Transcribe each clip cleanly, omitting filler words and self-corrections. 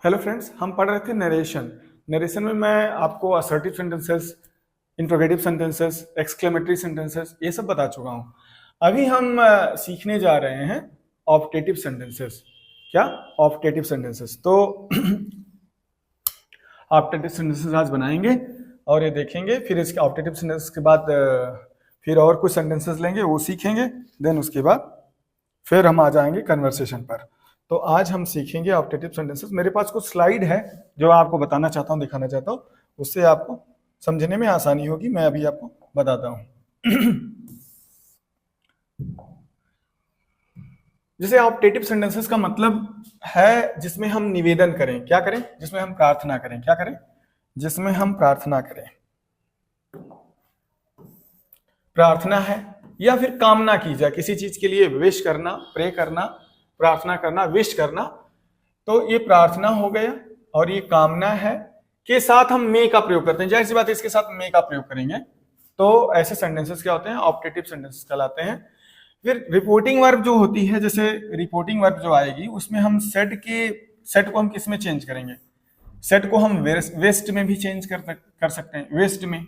Hello friends, हम पढ़ रहे थे नरेशन में मैं आपको assertive sentences, interrogative sentences, exclamatory sentences ये सब बता चुका हूं। अभी हम सीखने जा रहे हैं ऑप्टेटिव सेंटेंसेस। क्या? Optative sentences. तो ऑप्टेटिव सेंटेंसेस आज बनाएंगे और ये देखेंगे। फिर इसके ऑप्टेटिव सेंटेंसेस के बाद फिर और कुछ सेंटेंसेस लेंगे, वो सीखेंगे। देन उसके बाद फिर हम आ जाएंगे कन्वर्सेशन पर। तो आज हम सीखेंगे ऑप्टेटिव सेंटेंसेस। मेरे पास कुछ स्लाइड है जो आपको बताना चाहता हूँ, दिखाना चाहता हूँ, उससे आपको समझने में आसानी होगी। मैं अभी आपको बताता हूँ। जैसे ऑप्टेटिव सेंटेंसेस का मतलब है जिसमें हम निवेदन करें। क्या करें? जिसमें हम प्रार्थना करें। क्या करें? जिसमें हम प्रार्थना करें। प्रार्थना है या फिर कामना की जाए किसी चीज के लिए, विश करना, प्रे करना, प्रार्थना करना, विश करना। तो ये प्रार्थना हो गया और ये कामना है के साथ हम मे का प्रयोग करते हैं। जाहिर सी बात है इसके साथ मे का प्रयोग करेंगे। तो ऐसे सेंटेंसेस क्या होते हैं? ऑप्टेटिव सेंटेंसेस कहलाते हैं। फिर रिपोर्टिंग वर्ब जो होती है, जैसे रिपोर्टिंग वर्ब जो आएगी उसमें हम सेट को हम किस में चेंज करेंगे? सेट को हम वेस्ट में भी चेंज कर सकते हैं। वेस्ट में,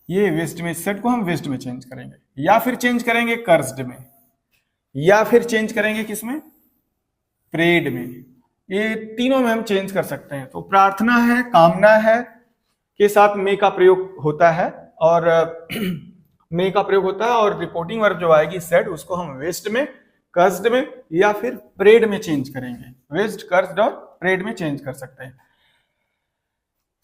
ये वेस्ट में, सेट को हम वेस्ट में चेंज करेंगे, या फिर चेंज करेंगे कर्स्ड में, या फिर चेंज करेंगे किसमें? प्रेड में। ये तीनों में हम चेंज कर सकते हैं। तो प्रार्थना है, कामना है के साथ मे का प्रयोग होता है और मे का प्रयोग होता है। और रिपोर्टिंग वर्ब जो आएगी सेड, उसको हम वेस्ट में, कर्स्ड में या फिर प्रेड में चेंज करेंगे। वेस्ट, कर्स्ड और प्रेड में चेंज कर सकते हैं।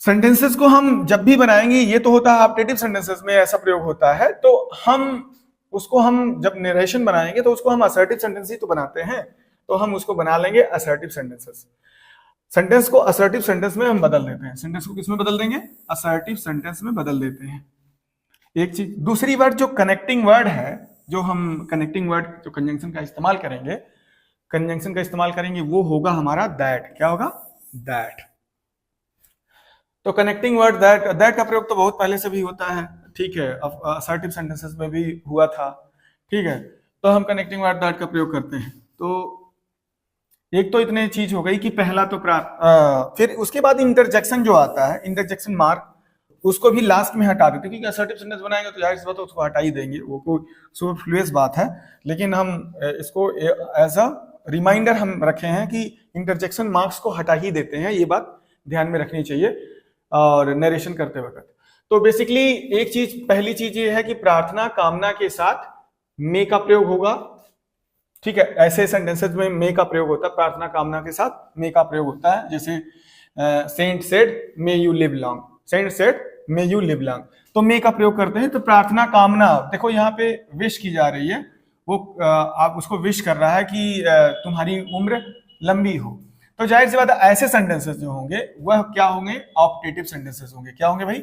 सेंटेंसेस को हम जब भी बनाएंगे, ये तो होता है ऑप्टेटिव सेंटेंसेस में ऐसा प्रयोग होता है, तो हम जब नरेशन बनाएंगे तो उसको हम असर्टिव सेंटेंस ही तो बनाते हैं। तो हम उसको बना लेंगे असर्टिव सेंटेंसेस। सेंटेंस को असर्टिव सेंटेंस में हम बदल देते हैं। सेंटेंस को किस में बदल देंगे? असर्टिव सेंटेंस में बदल देते हैं। एक चीज। दूसरी वर्ड जो कनेक्टिंग वर्ड है, जो हम कनेक्टिंग वर्ड जो कंजंक्शन का इस्तेमाल करेंगे, वो होगा हमारा दैट। क्या होगा? दैट। तो कनेक्टिंग वर्ड दैट का प्रयोग तो बहुत पहले से भी होता है, ठीक है। असर्टिव सेंटेंसेस में भी हुआ था, ठीक है। तो हम कनेक्टिंग वर्ड दैट का प्रयोग करते हैं। तो एक तो इतने चीज हो गई कि पहला तो फिर उसके बाद इंटरजेक्शन जो आता है, इंटरजेक्शन मार्क, उसको भी लास्ट में हटा देते हैं, क्योंकि असर्टिव सेंटेंस बनाएंगे तो जाहिर सी बात है उसको हटा ही देंगे, वो कोई सुपरफ्लुअस बात है। लेकिन हम इसको एज अ रिमाइंडर हम रखे हैं कि इंटरजेक्शन मार्क्स को हटा ही देते हैं। ये बात ध्यान में रखनी चाहिए और नरेशन करते वक्त। तो बेसिकली एक चीज, पहली चीज ये है कि प्रार्थना कामना के साथ मे का प्रयोग होगा, ठीक है। ऐसे सेंटेंसेस में मे का प्रयोग होता है, प्रार्थना कामना के साथ मे का प्रयोग होता है। जैसे saint said may you live long, saint said may you live long, तो मे का प्रयोग करते हैं। तो प्रार्थना कामना, देखो यहाँ पे विश की जा रही है, वो आप उसको विश कर रहा है कि तुम्हारी उम्र लंबी हो। तो जाहिर सी बात है ऐसे सेंटेंसेस जो होंगे वह क्या होंगे? ऑप्टेटिव सेंटेंसेस होंगे। क्या होंगे भाई?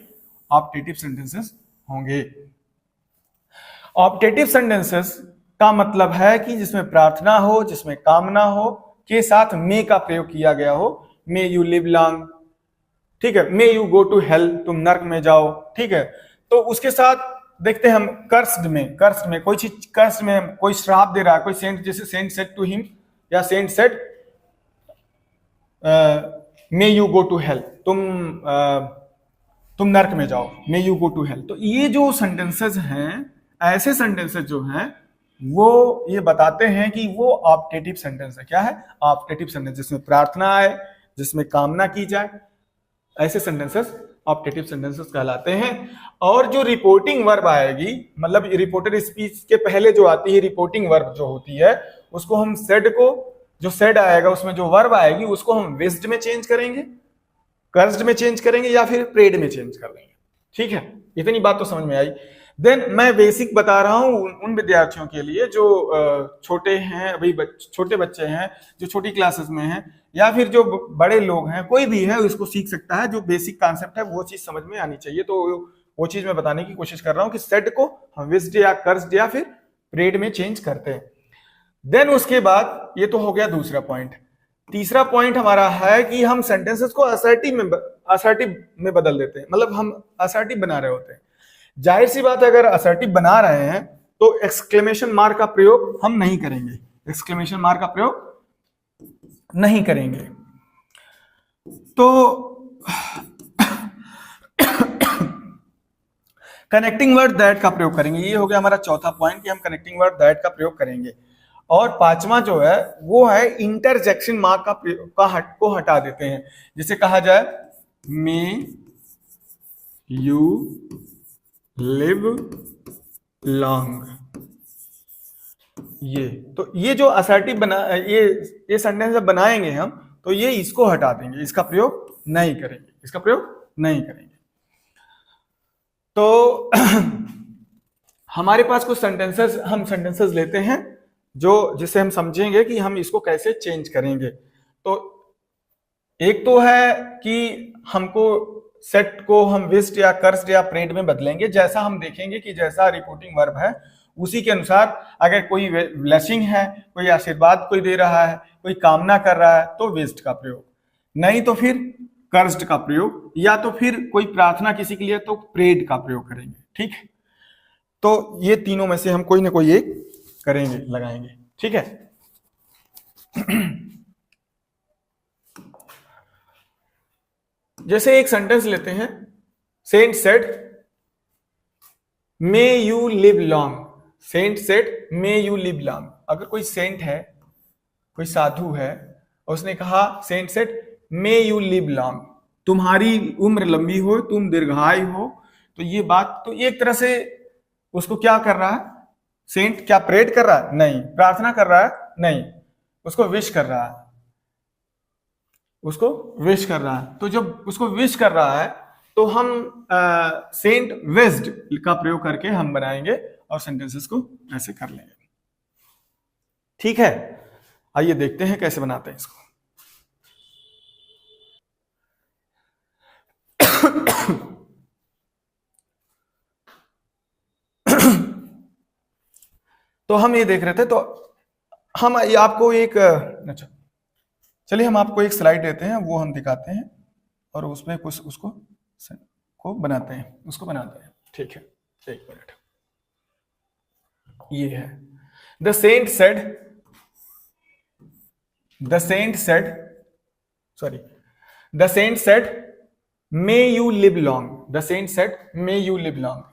ऑप्टेटिव सेंटेंसेस होंगे। ऑप्टेटिव सेंटेंसेस का मतलब है कि जिसमें प्रार्थना हो, जिसमें कामना हो के साथ मे का प्रयोग किया गया हो। मे यू लिव लॉन्ग, ठीक है। May you go to hell, तुम नर्क में जाओ, ठीक है। तो उसके साथ देखते हैं हम कर्स्ड में कोई चीज, कर्स्ड में कोई श्राप दे रहा है, कोई सेंट, जैसे सेंट सेड टू हिम, या saint said may you go to hell, तुम नर्क में जाओ, may you go to hell. तो ये जो सेंटेंसेस हैं, ऐसे सेंटेंसेस जो हैं वो ये बताते हैं कि वो ऑप्टेटिव सेंटेंस है। क्या है? ऑप्टेटिव सेंटेंस, जिसमें प्रार्थना है, जिसमें कामना की जाए, ऐसे सेंटेंसेस ऑप्टेटिव सेंटेंसेस कहलाते हैं। और जो रिपोर्टिंग वर्ब आएगी, मतलब रिपोर्टेड स्पीच के पहले जो आती है रिपोर्टिंग वर्ब जो होती है, उसको हम सेड को, जो सेड आएगा उसमें जो वर्ब आएगी उसको हम विस्ड में चेंज करेंगे, कर्स्ड में चेंज करेंगे, या फिर प्रेड में चेंज कर देंगे, ठीक है। इतनी बात तो समझ में आई। देन मैं बेसिक बता रहा हूं उन विद्यार्थियों के लिए जो छोटे हैं, अभी छोटे बच्चे हैं, जो छोटी क्लासेस में हैं, या फिर जो बड़े लोग हैं, कोई भी है इसको सीख सकता है। जो बेसिक कॉन्सेप्ट है वो चीज समझ में आनी चाहिए। तो वो चीज मैं बताने की कोशिश कर रहा हूं कि सेड को हम विस्ड या कर्स्ड या फिर प्रेड में चेंज करते हैं। देन उसके बाद ये तो हो गया दूसरा पॉइंट। तीसरा पॉइंट हमारा है कि हम सेंटेंसेस को असर्टिव में बदल देते हैं, मतलब हम असर्टिव बना रहे होते हैं। जाहिर सी बात है अगर असर्टिव बना रहे हैं तो एक्सक्लेमेशन मार्क का प्रयोग हम नहीं करेंगे, एक्सक्लेमेशन मार्क का प्रयोग नहीं करेंगे। तो कनेक्टिंग वर्ड दैट का प्रयोग करेंगे। ये हो गया हमारा चौथा पॉइंट कि हम कनेक्टिंग वर्ड दैट का प्रयोग करेंगे। और पांचवा जो है वो है इंटरजेक्शन मार्क को हटा देते हैं। जिसे कहा जाए मे यू लिव लॉन्ग। ये तो ये जो असर्टिव बना ये सेंटेंस जब बनाएंगे हम तो ये इसको हटा देंगे, इसका प्रयोग नहीं करेंगे, इसका प्रयोग नहीं करेंगे। तो हमारे पास कुछ सेंटेंसेस, हम सेंटेंसेस लेते हैं जो जिसे हम समझेंगे कि हम इसको कैसे चेंज करेंगे। तो एक तो है कि हमको सेट को हम विस्ड या कर्स्ड या प्रेड में बदलेंगे। जैसा हम देखेंगे कि जैसा रिपोर्टिंग वर्ब है उसी के अनुसार, अगर कोई ब्लेसिंग है, कोई आशीर्वाद कोई दे रहा है, कोई कामना कर रहा है तो विस्ड का प्रयोग, नहीं तो फिर कर्स्ड का प्रयोग, या तो फिर कोई प्रार्थना किसी के लिए तो प्रेड का प्रयोग करेंगे। ठीक है, तो ये तीनों में से हम कोई ना कोई एक करेंगे, लगाएंगे। ठीक है। जैसे एक सेंटेंस लेते हैं, saint said may you live long. Saint said may you live long. अगर कोई सेंट है, कोई साधु है, उसने कहा saint said may you live long, तुम्हारी उम्र लंबी हो, तुम दीर्घायु हो। तो ये बात तो एक तरह से उसको क्या कर रहा है, सेंट क्या प्रेड कर रहा है? नहीं। प्रार्थना कर रहा है? नहीं। उसको विश कर रहा है, उसको विश कर रहा है। तो जब उसको विश कर रहा है तो हम सेंट विश्ड का प्रयोग करके हम बनाएंगे और सेंटेंसेस को ऐसे कर लेंगे। ठीक है, आइए देखते हैं कैसे बनाते हैं इसको। तो हम ये देख रहे थे, तो हम आपको एक, अच्छा चलिए हम आपको एक स्लाइड देते हैं, वो हम दिखाते हैं और उसमें कुछ उसको को बनाते हैं, उसको बनाते हैं। ठीक है, एक मिनट। ये है the saint said, the saint said, sorry, the saint said may you live long. The saint said may you live long.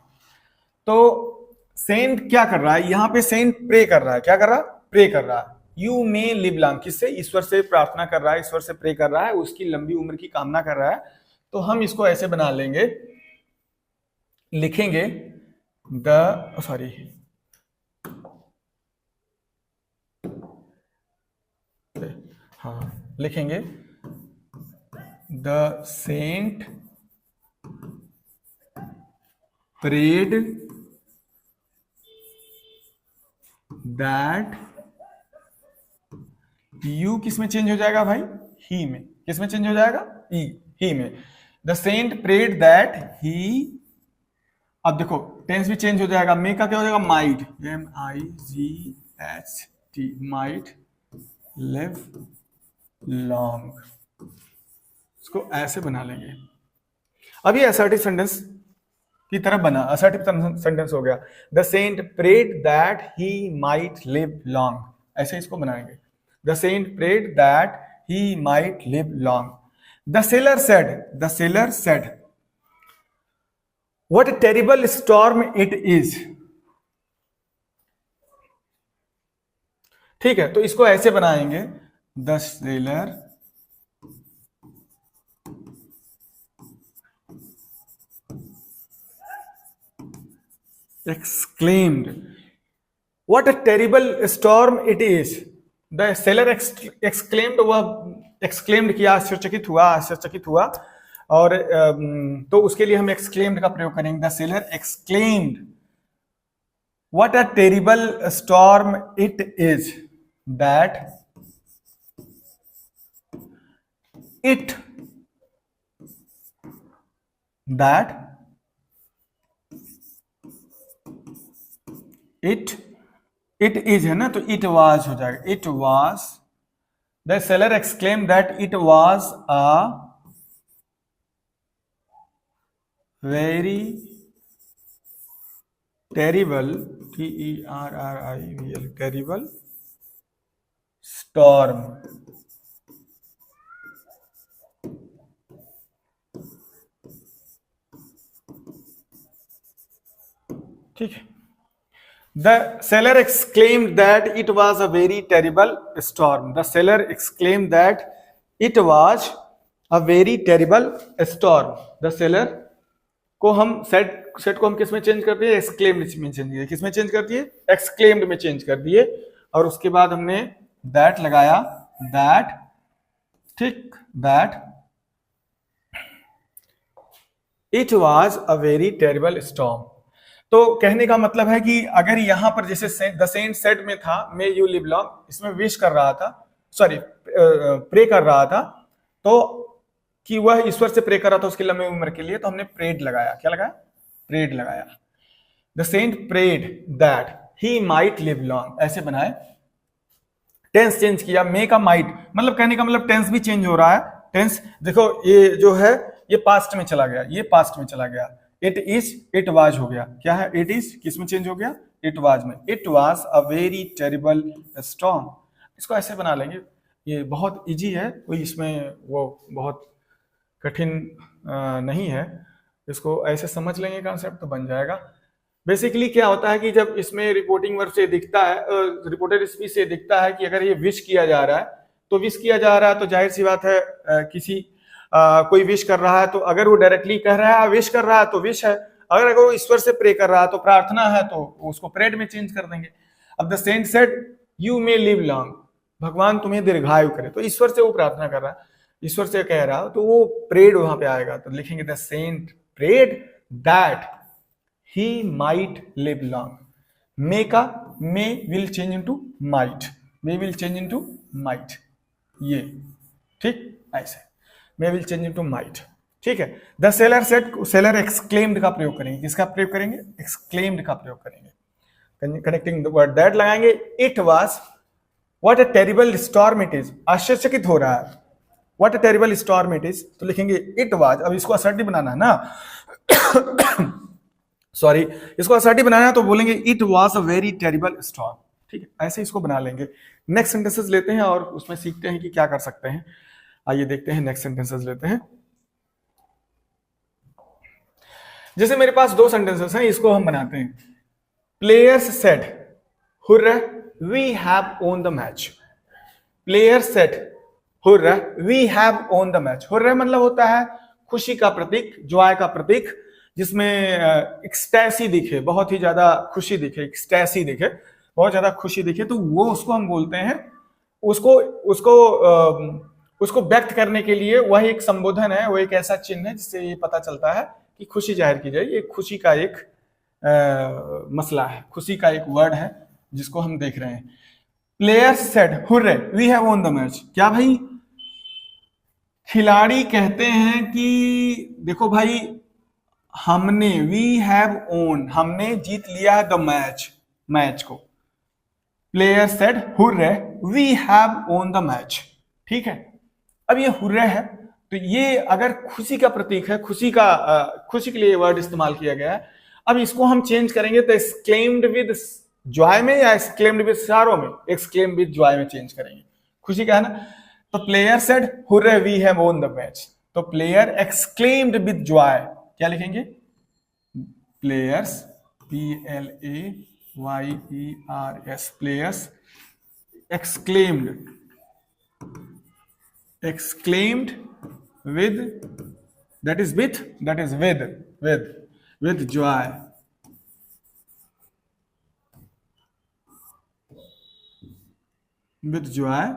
तो सेंट क्या कर रहा है यहां पे? सेंट प्रे कर रहा है। क्या कर रहा है? प्रे कर रहा है। यू मे लिव लॉन्ग, किससे? ईश्वर से प्रार्थना कर रहा है, ईश्वर से प्रे कर रहा है, उसकी लंबी उम्र की कामना कर रहा है। तो हम इसको ऐसे बना लेंगे, लिखेंगे द, सॉरी, हाँ लिखेंगे the saint prayed that, you किस में चेंज हो जाएगा भाई? ही में। किस में चेंज हो जाएगा? ही में। The saint prayed that he, अब देखो टेंस भी चेंज हो जाएगा। मे का क्या हो जाएगा? Might, MIGHT, might live long. इसको ऐसे बना लेंगे। अब ये असर्टिव सेंटेंस की तरह बना, असर्टिव सेंटेंस हो गया। The saint prayed that he might live long, ऐसे इसको बनाएंगे। The saint prayed that he might live long. The sailor said, the sailor said what a terrible storm it is. ठीक है, तो इसको ऐसे बनाएंगे the sailor exclaimed what a terrible storm it is। the seller exclaimed, वह exclaimed किया, आश्चर्यचकित हुआ, आश्चर्यचकित हुआ। और तो उसके लिए हम exclaimed का प्रयोग करेंगे। the seller exclaimed what a terrible storm it is that it is है ना, तो it was हो जाएगा। it was, the seller exclaimed that it was a very terrible, TERRIBL, terrible storm ठीक है। The seller exclaimed that it was a very terrible storm. The seller exclaimed that it was a very terrible storm. The seller को हम set को हम किस में change कर दिए? एक्सक्लेम्ड में चेंज किए। किस में चेंज कर दिए? एक्सक्लेम्ड में चेंज कर दिए। और उसके बाद हमने दैट लगाया, दैट, ठीक, that it was a very terrible storm. तो कहने का मतलब है कि अगर यहां पर जैसे द सेंट सेड में था मे यू लिव लॉन्ग, इसमें विश कर रहा था, सॉरी प्रे कर रहा था, तो कि वह ईश्वर से प्रे कर रहा था उसकी लंबी उम्र के लिए, तो हमने प्रेड लगाया। क्या लगाया? प्रेड लगाया। The saint prayed that he might live long, ऐसे बनाए। टेंस चेंज किया, मे का माइट, मतलब कहने का मतलब टेंस भी चेंज हो रहा है। टेंस देखो, ये जो है ये पास्ट में चला गया, ये पास्ट में चला गया। इट इज, इट वाज हो गया। क्या है? इट इज किस में चेंज हो गया? इट वाज में। It was a very terrible storm. इसको ऐसे बना लेंगे, ये बहुत इजी है, कोई इसमें वो बहुत कठिन नहीं है। इसको ऐसे समझ लेंगे कॉन्सेप्ट तो बन जाएगा। बेसिकली क्या होता है कि जब इसमें रिपोर्टिंग वर्ब से दिखता है, रिपोर्टेड स्पीच से दिखता है कि अगर ये विश किया जा रहा है, तो विश किया जा रहा है तो जाहिर सी बात है किसी कोई विश कर रहा है, तो अगर वो डायरेक्टली कह रहा है विश कर रहा है तो विश है। अगर वो ईश्वर से प्रे कर रहा है तो प्रार्थना है, तो उसको प्रेड में चेंज कर देंगे। अब the saint said you may live long, भगवान तुम्हें दीर्घायु करे, तो ईश्वर से वो प्रार्थना कर रहा है, ईश्वर से कह रहा है, तो वो प्रेड वहां पे आएगा। तो लिखेंगे the saint prayed that he might live long. May का may will change into might, may will change into might, ये ठीक ऐसे may will change into might, ठीक है। The seller said, seller exclaimed का प्रयोग करेंगे। किसका प्रयोग करेंगे? exclaimed का प्रयोग करेंगे। कनेक्टिंग द वर्ड दैट लगाएंगे। It was, what a terrible storm it is, आश्चर्यचकित हो रहा है। What a terrible storm it is, तो लिखेंगे it was। अब इसको असर्टिव बनाना है ना सॉरी, इसको असर्टिव बनाना है तो बोलेंगे it was a very terrible storm, ठीक है। ऐसे इसको बना लेंगे। नेक्स्ट सेंटेंसेस लेते हैं और उसमें सीखते हैं कि क्या कर सकते हैं। आइए देखते हैं, नेक्स्ट सेंटेंसेस लेते हैं। जैसे मेरे पास दो सेंटेंसेस हैं, इसको हम बनाते हैं। Players said hurrah we have won the match. Players said hurrah we have won the match. Hurrah मतलब होता है खुशी का प्रतीक, जॉय का प्रतीक, जिसमें एक्सटैसी दिखे, बहुत ही ज्यादा खुशी दिखे, एक्सटैसी दिखे, बहुत ज्यादा खुशी दिखे, तो वो उसको हम बोलते हैं, उसको उसको उसको व्यक्त करने के लिए वह एक संबोधन है, वो एक ऐसा चिन्ह है जिससे ये पता चलता है कि खुशी जाहिर की जाए। ये खुशी का एक मसला है, खुशी का एक वर्ड है जिसको हम देख रहे हैं। Players said hurray we have won the match. क्या भाई? खिलाड़ी कहते हैं कि देखो भाई, हमने, वी हैव ओन, हमने जीत लिया है द मैच, मैच को। Player said hurray we have won the match, ठीक है। अब ये हुर्रे है, तो ये अगर खुशी का प्रतीक है, खुशी के लिए वर्ड इस्तेमाल किया गया है। अब इसको हम चेंज करेंगे तो एक्सक्लेम्ड विद जॉय में या एक्सक्लेम्ड विद सारो में? एक्सक्लेम्ड विद जॉय में चेंज करेंगे, खुशी का है ना। तो player said hurray we have won the match, तो प्लेयर एक्सक्लेम्ड विद जॉय, क्या लिखेंगे? Players, PLAYERS, players exclaimed with, that is with joy, with joy.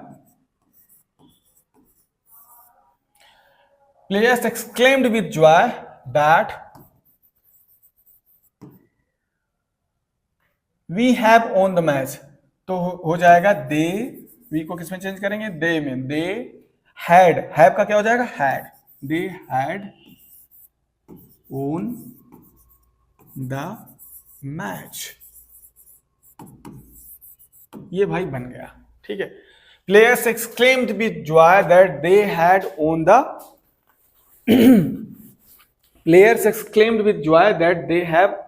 Players exclaimed with joy that we have won the match, तो हो जाएगा दे, we को किसमें change करेंगे? दे में। दे हैड, हैव का क्या हो जाएगा? Had. They had won the match, ये भाई बन गया, ठीक है। Players exclaimed with Joy that they had won the players exclaimed with Joy that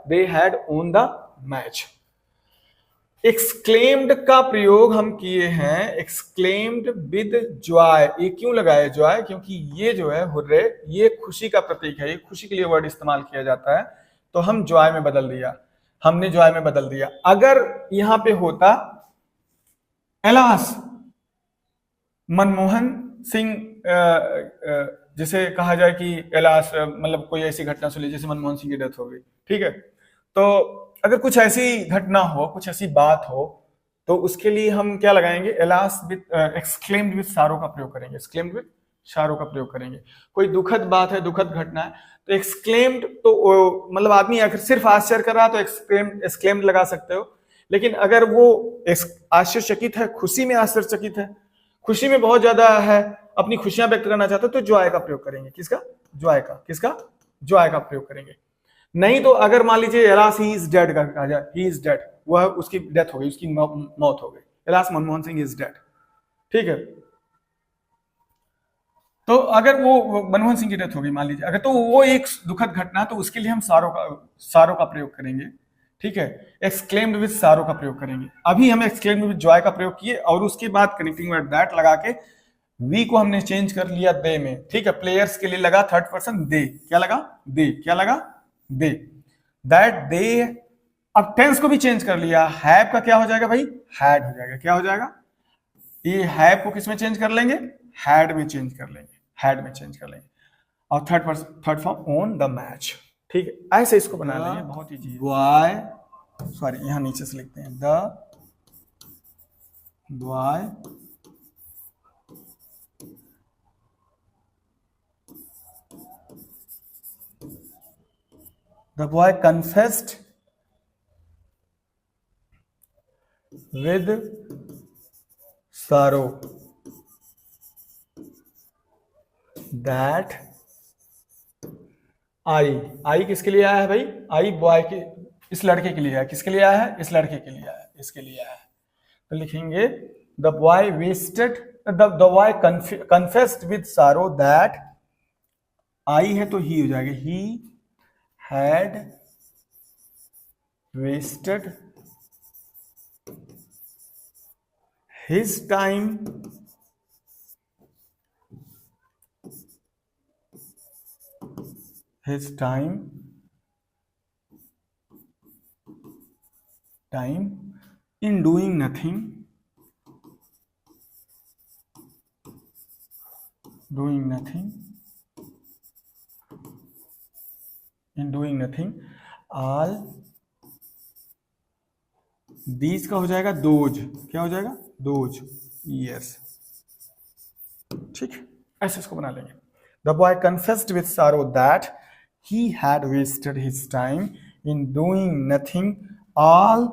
they had won the match। Exclaimed का प्रयोग हम किए हैं, एक्सक्लेम्ड विद जॉय। ये क्यों लगाया जॉय? क्योंकि ये जो है हुर्रे, ये खुशी का प्रतीक है, ये खुशी के लिए वर्ड इस्तेमाल किया जाता है, तो हम जॉय में बदल दिया। हमने जो में बदल दिया। अगर यहां पे होता एलास मनमोहन सिंह, जैसे कहा जाए कि एलास मतलब कोई ऐसी घटना सुनी जैसे मनमोहन सिंह की डेथ हो गई, ठीक है, तो अगर कुछ ऐसी घटना हो, कुछ ऐसी बात हो, तो उसके लिए हम क्या लगाएंगे, एलास विद एक्सक्लेम्ड विद सारो का प्रयोग करेंगे, एक्सक्लेम्ड विद सारो का प्रयोग करेंगे। कोई दुखद बात है, दुखद घटना है, तो एक्सक्लेम्ड तो मतलब आदमी अगर सिर्फ आश्चर्य कर रहा तो एक्सक्लेम्ड लगा सकते हो, लेकिन अगर वो आश्चर्यचकित है, खुशी में आश्चर्यचकित है, खुशी में बहुत ज्यादा है, अपनी खुशियां व्यक्त करना चाहते हो, तो जॉय का प्रयोग करेंगे। किसका? जॉय का। किसका? जॉय का प्रयोग करेंगे। नहीं तो अगर मान लीजिए एलास ही इज डेड कहा जाए, ही इज डेड, वह उसकी डेथ हो गई, उसकी मौत हो गई, alas Manmohan Singh is dead, ठीक है, तो अगर वो मनमोहन सिंह की डेथ हो गई मान लीजिए, अगर तो वो एक दुखद घटना, तो उसके लिए हम सारो का प्रयोग करेंगे, ठीक है, एक्सक्लेम्ड विद सारो का प्रयोग करेंगे। अभी हम एक्सक्लेम्ड विद जॉय का प्रयोग किए और उसके बाद कनेक्टिंग वर्ड दैट लगा के वी को हमने चेंज कर लिया दे में, ठीक है, प्लेयर्स के लिए लगा थर्ड पर्सन दे, क्या लगा? दे, क्या लगा? दे, दैट दे। अब टेंस को भी चेंज कर लिया, हैव का क्या हो जाएगा भाई? हैड हो जाएगा। क्या हो जाएगा? ये हैव को किस में चेंज कर लेंगे? हैड में चेंज कर लेंगे, हैड में चेंज कर लेंगे। और third form on the match, ठीक है, ऐसे इसको बना लेंगे, बहुत इजी। बॉय, सॉरी यहां नीचे से लिखते हैं, the boy confessed with sorrow that आई किसके लिए आया है भाई? आई बॉय के, इस लड़के के लिए आया। किसके लिए आया है? इस लड़के के लिए आया, इसके लिए आया है। तो लिखेंगे the boy wasted, the boy confessed with sorrow that, I है तो ही हो जाएगा, he had wasted his time in doing nothing, all these का हो जाएगा दोज, क्या हो जाएगा? दोज years, ठीक, ऐसे इसको बना लेंगे। The boy confessed with sorrow that he had wasted his time in doing nothing all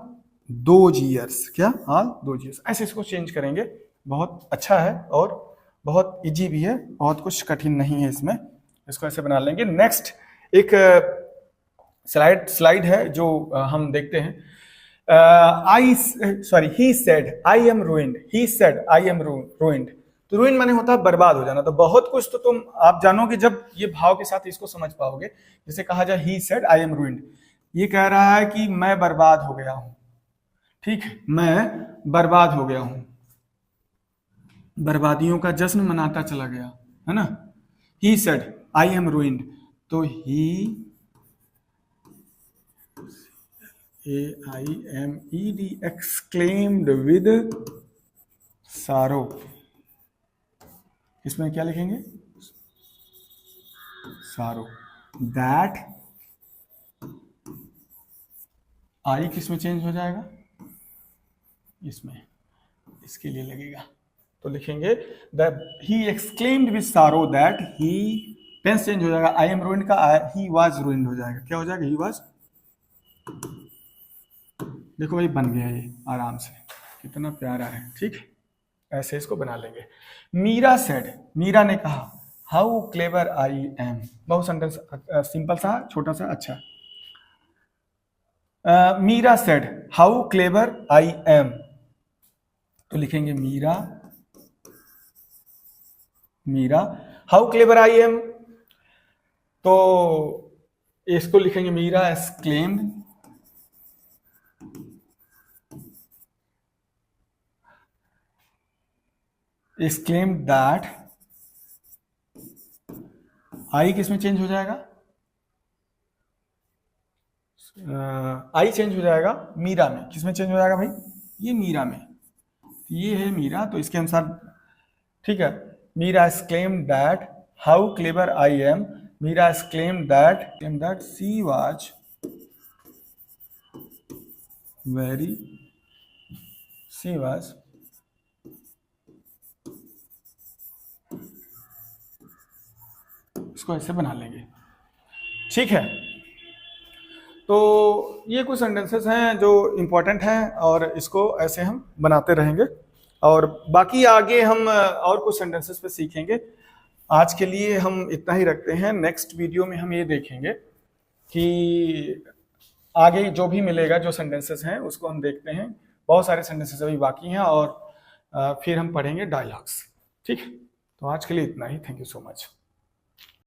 those years, क्या? all those years, ऐसे इसको चेंज करेंगे। बहुत अच्छा है और बहुत इजी भी है, बहुत कुछ कठिन नहीं है इसमें, इसको ऐसे बना लेंगे। नेक्स्ट एक स्लाइड है जो हम देखते हैं। he said I am ruined, he said I am ruined, तो ruined माने होता है बर्बाद हो जाना। तो बहुत कुछ तो तुम आप जानोगे जब ये भाव के साथ इसको समझ पाओगे। जैसे कहा जाए he said I am ruined, ये कह रहा है कि मैं बर्बाद हो गया हूं, ठीक, मैं बर्बाद हो गया हूं, बर्बादियों का जश्न मनाता चला गया, है ना। he said I am ruined, तो he AIMED exclaimed with sorrow, इसमें क्या लिखेंगे? sorrow that, आई किस में चेंज हो जाएगा? इसमें, इसके लिए लगेगा, तो लिखेंगे that he exclaimed with sorrow that he, tense change हो जाएगा, I am ruined का he was ruined हो जाएगा, क्या हो जाएगा? he was, देखो भाई बन गया ये आराम से, कितना प्यारा है, ठीक, ऐसे इसको बना लेंगे। मीरा सेड, मीरा ने कहा, हाउ क्लेवर आई एम, बहुत सेंटेंस सिंपल सा, छोटा सा, अच्छा। Meera said how clever I am, तो लिखेंगे Meera how clever I am, तो इसको लिखेंगे मीरा एक्सक्लेम्ड दैट, आई किसमें चेंज हो जाएगा? आई चेंज हो जाएगा मीरा में। किसमें चेंज हो जाएगा भाई? ये मीरा में। ये है मीरा, तो इसके अनुसार ठीक है। Meera has claimed that how clever I am. Meera has claimed that she was very she was इसको ऐसे बना लेंगे, ठीक है। तो ये कुछ सेंटेंसेस हैं जो इम्पोर्टेंट हैं और इसको ऐसे हम बनाते रहेंगे और बाकी आगे हम और कुछ सेंटेंसेस पे सीखेंगे। आज के लिए हम इतना ही रखते हैं। नेक्स्ट वीडियो में हम ये देखेंगे कि आगे जो भी मिलेगा, जो सेंटेंसेस हैं उसको हम देखते हैं। बहुत सारे सेंटेंसेस अभी बाकी हैं और फिर हम पढ़ेंगे डायलॉग्स, ठीक है। तो आज के लिए इतना ही। Thank you so much.